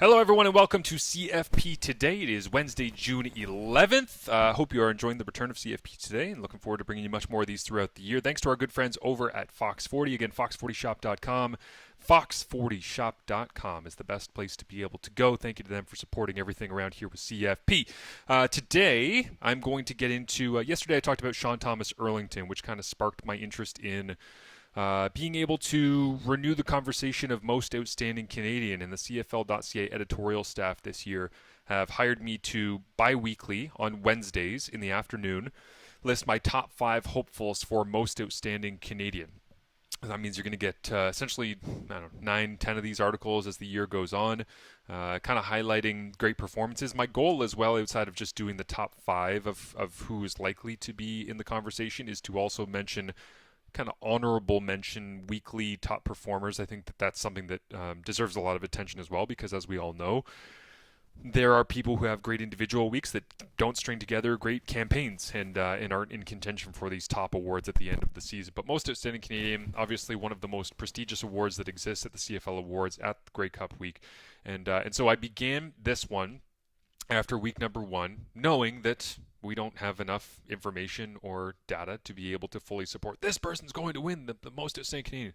Hello, everyone, and welcome to CFP Today. It is Wednesday, June 11th. Hope you are enjoying the return of CFP Today and looking forward to bringing you much more of these throughout the year. Thanks to our good friends over at Fox 40. Again, fox40shop.com. Fox40shop.com is the best place to be able to go. Thank you to them for supporting everything around here with CFP. Today, I'm going to get into. Yesterday, I talked about Sean Thomas Erlington, which kind of sparked my interest in being able to renew the conversation of most outstanding Canadian, and the CFL.ca editorial staff this year have hired me to bi-weekly on Wednesdays in the afternoon list my top 5 hopefuls for most outstanding Canadian. That means you're going to get essentially, I don't know, 9, 10 of these articles as the year goes on, kind of highlighting great performances. My goal as well, outside of just doing the top 5 of who is likely to be in the conversation, is to also mention kind of honorable mention weekly top performers. I think that that's something that deserves a lot of attention as well, because as we all know, there are people who have great individual weeks that don't string together great campaigns and aren't in contention for these top awards at the end of the season. But most outstanding Canadian, obviously one of the most prestigious awards that exists at the CFL Awards at the Grey Cup week, and so I began this one after week number 1, knowing that we don't have enough information or data to be able to fully support this person's going to win the most outstanding Canadian.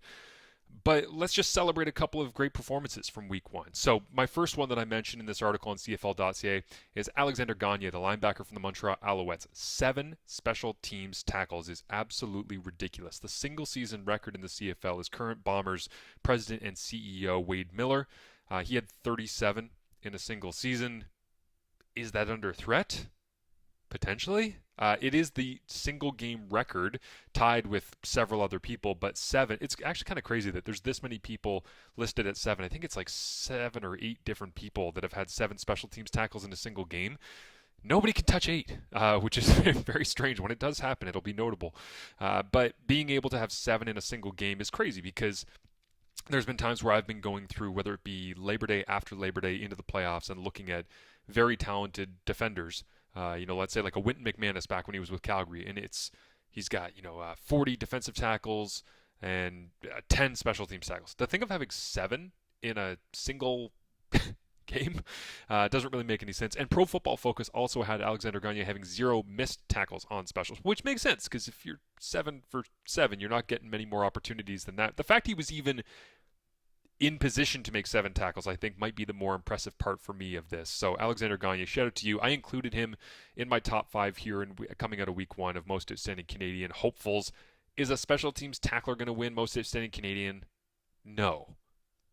But let's just celebrate a couple of great performances from week 1. So my first one that I mentioned in this article on CFL.ca is Alexander Gagne, the linebacker from the Montreal Alouettes. 7 special teams tackles is absolutely ridiculous. The single season record in the CFL is current Bombers president and CEO Wade Miller. He had 37 in a single season. Is that under threat? Potentially. It is the single game record, tied with several other people, but 7. It's actually kind of crazy that there's this many people listed at 7. I think it's like 7 or 8 different people that have had 7 special teams tackles in a single game. Nobody can touch 8, which is very strange. When it does happen, it'll be notable. But being able to have 7 in a single game is crazy, because there's been times where I've been going through, whether it be Labor Day, after Labor Day, into the playoffs, and looking at very talented defenders. Let's say like a Wynton McManus back when he was with Calgary, and he's got 40 defensive tackles and 10 special teams tackles. The thing of having 7 in a single game doesn't really make any sense. And Pro Football Focus also had Alexander Gagne having 0 missed tackles on specials, which makes sense, because if you're 7 for 7, you're not getting many more opportunities than that. The fact he was even in position to make 7 tackles, I think, might be the more impressive part for me of this. So Alexander Gagne, shout out to you. I included him in my top 5 here coming out of week 1 of most outstanding Canadian hopefuls. Is a special teams tackler going to win most outstanding Canadian? No.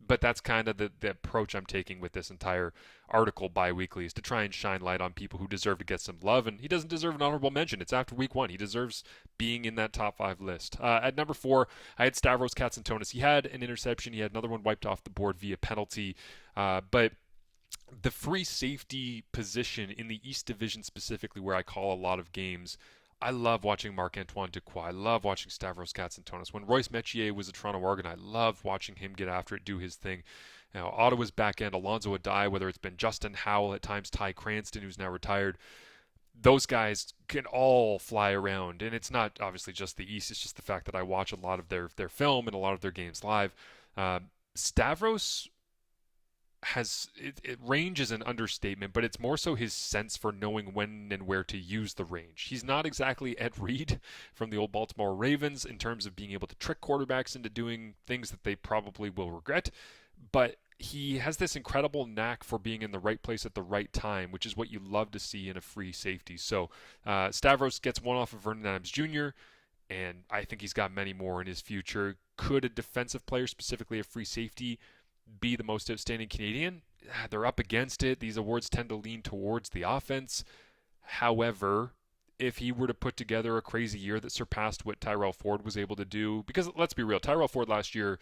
But that's kind of the approach I'm taking with this entire article bi-weekly, is to try and shine light on people who deserve to get some love. And he doesn't deserve an honorable mention. It's after week 1. He deserves being in that top 5 list. At number 4, I had Stavros Katsantonis. He had an interception. He had another one wiped off the board via penalty. But the free safety position in the East Division specifically, where I call a lot of games, I love watching Marc-Antoine Dequoy. I love watching Stavros Katsantonis. When Royce Metier was a Toronto Argonaut, I loved watching him get after it, do his thing. Now, Ottawa's back end, Alonzo Adai, whether it's been Justin Howell, at times Ty Cranston, who's now retired, those guys can all fly around. And it's not obviously just the East, it's just the fact that I watch a lot of their film and a lot of their games live. Stavros range is an understatement, but it's more so his sense for knowing when and where to use the range. He's not exactly Ed Reed from the old Baltimore Ravens in terms of being able to trick quarterbacks into doing things that they probably will regret, but he has this incredible knack for being in the right place at the right time, which is what you love to see in a free safety. So Stavros gets one off of Vernon Adams Jr., and I think he's got many more in his future. Could a defensive player, specifically a free safety, be the most outstanding Canadian? They're up against it. These awards tend to lean towards the offense. However, if he were to put together a crazy year that surpassed what Tyrell Ford was able to do, because let's be real, Tyrell Ford last year,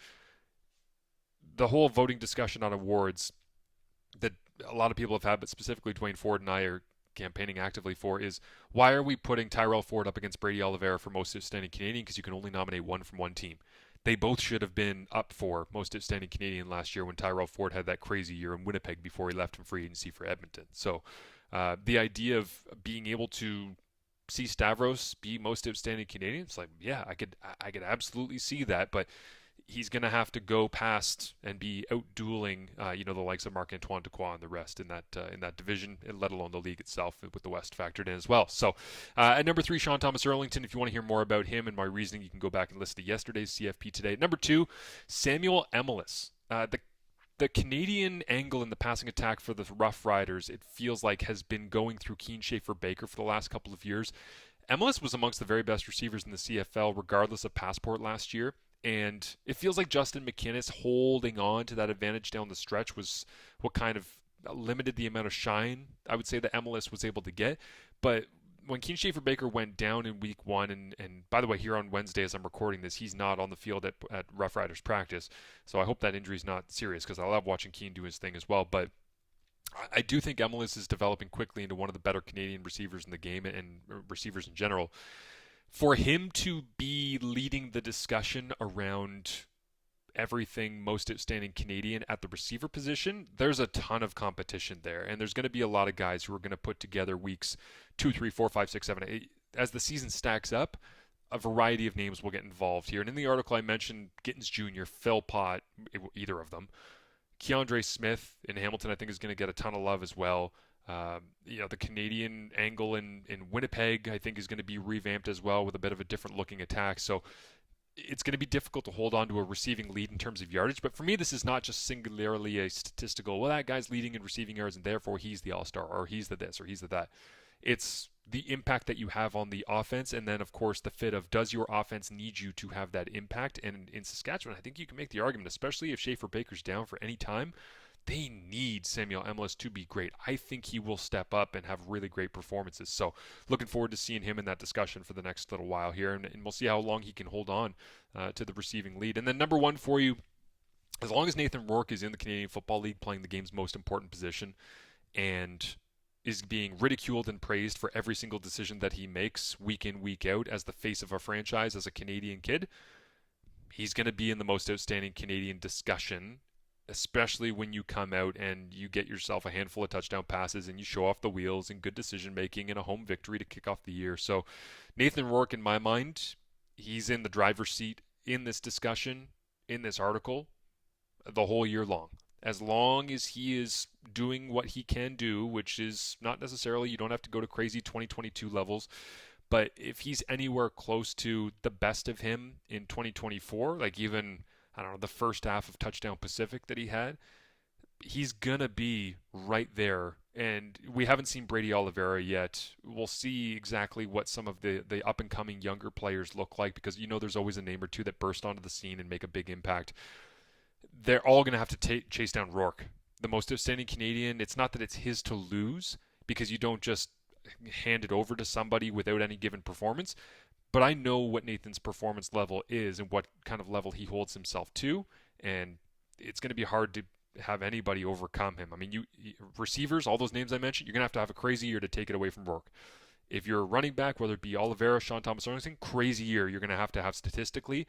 the whole voting discussion on awards that a lot of people have had, but specifically Dwayne Ford and I are campaigning actively for, is why are we putting Tyrell Ford up against Brady Oliveira for most outstanding Canadian? Because you can only nominate one from one team. They both should have been up for most outstanding Canadian last year when Tyrell Ford had that crazy year in Winnipeg before he left in free agency for Edmonton. So the idea of being able to see Stavros be most outstanding Canadian, it's like, yeah, I could absolutely see that. But he's going to have to go past and be out dueling, the likes of Marc-Antoine Dequoy and the rest in that division, let alone the league itself, with the West factored in as well. So, at number 3, Sean Thomas Erlington. If you want to hear more about him and my reasoning, you can go back and listen to yesterday's CFP today. Number 2, Samuel Emilus. The Canadian angle in the passing attack for the Rough Riders, it feels like, has been going through Keane Schaefer-Baker for the last couple of years. Emilus was amongst the very best receivers in the CFL, regardless of passport last year. And it feels like Justin McInnis holding on to that advantage down the stretch was what kind of limited the amount of shine I would say that Emilus was able to get. But when Keane Schaefer-Baker went down in week 1, and by the way, here on Wednesday as I'm recording this, he's not on the field at Rough Riders practice. So I hope that injury is not serious, because I love watching Keane do his thing as well. But I do think Emilus is developing quickly into one of the better Canadian receivers in the game, and receivers in general. For him to be leading the discussion around everything most outstanding Canadian at the receiver position, there's a ton of competition there. And there's going to be a lot of guys who are going to put together weeks 2, 3, 4, 5, 6, 7, 8. As the season stacks up, a variety of names will get involved here. And in the article I mentioned Gittins Jr., Phil Pott, either of them. Keandre Smith in Hamilton, I think, is going to get a ton of love as well. The Canadian angle in Winnipeg, I think, is going to be revamped as well with a bit of a different looking attack. So it's going to be difficult to hold on to a receiving lead in terms of yardage. But for me, this is not just singularly a statistical, well, that guy's leading in receiving yards and therefore he's the all-star, or he's the this, or he's the that. It's the impact that you have on the offense, and then, of course, the fit of, does your offense need you to have that impact? And in Saskatchewan, I think you can make the argument, especially if Schaefer-Baker's down for any time, they need Samuel Emilus to be great. I think he will step up and have really great performances. So looking forward to seeing him in that discussion for the next little while here, and we'll see how long he can hold on to the receiving lead. And then number 1 for you, as long as Nathan Rourke is in the Canadian Football League playing the game's most important position and is being ridiculed and praised for every single decision that he makes week in, week out as the face of a franchise, as a Canadian kid, he's going to be in the most outstanding Canadian discussion, especially when you come out and you get yourself a handful of touchdown passes and you show off the wheels and good decision making and a home victory to kick off the year. So Nathan Rourke, in my mind, he's in the driver's seat in this discussion, in this article, the whole year long. As long as he is doing what he can do, which is not necessarily, you don't have to go to crazy 2022 levels, but if he's anywhere close to the best of him in 2024, like even, I don't know, the first half of Touchdown Pacific that he had, he's going to be right there. And we haven't seen Brady Oliveira yet. We'll see exactly what some of the up-and-coming younger players look like, because there's always a name or two that burst onto the scene and make a big impact. They're all going to have to chase down Rourke. The most outstanding Canadian, it's not that it's his to lose, because you don't just hand it over to somebody without any given performance. But I know what Nathan's performance level is and what kind of level he holds himself to, and it's going to be hard to have anybody overcome him. I mean, receivers, all those names I mentioned, you're going to have a crazy year to take it away from Rourke. If you're a running back, whether it be Oliveira, Sean Thomas Erlington, crazy year you're going to have statistically,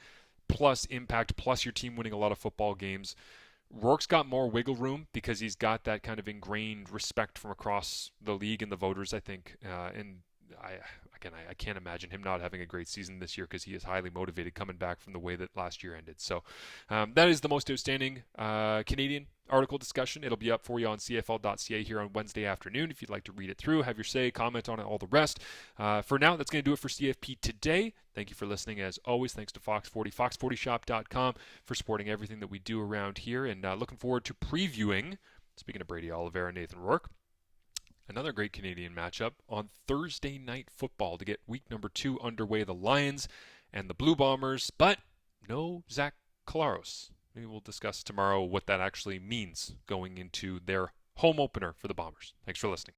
plus impact, plus your team winning a lot of football games. Rourke's got more wiggle room because he's got that kind of ingrained respect from across the league and the voters, I think. And I can't imagine him not having a great season this year, because he is highly motivated coming back from the way that last year ended. So that is the most outstanding Canadian article discussion. It'll be up for you on CFL.ca here on Wednesday afternoon if you'd like to read it through, have your say, comment on it, all the rest. For now, that's going to do it for CFP today. Thank you for listening. As always, thanks to Fox 40, fox40shop.com for supporting everything that we do around here, and looking forward to previewing, speaking of Brady Oliveira and Nathan Rourke, another great Canadian matchup on Thursday Night Football to get week number 2 underway. The Lions and the Blue Bombers, but no Zach Collaros. Maybe we'll discuss tomorrow what that actually means going into their home opener for the Bombers. Thanks for listening.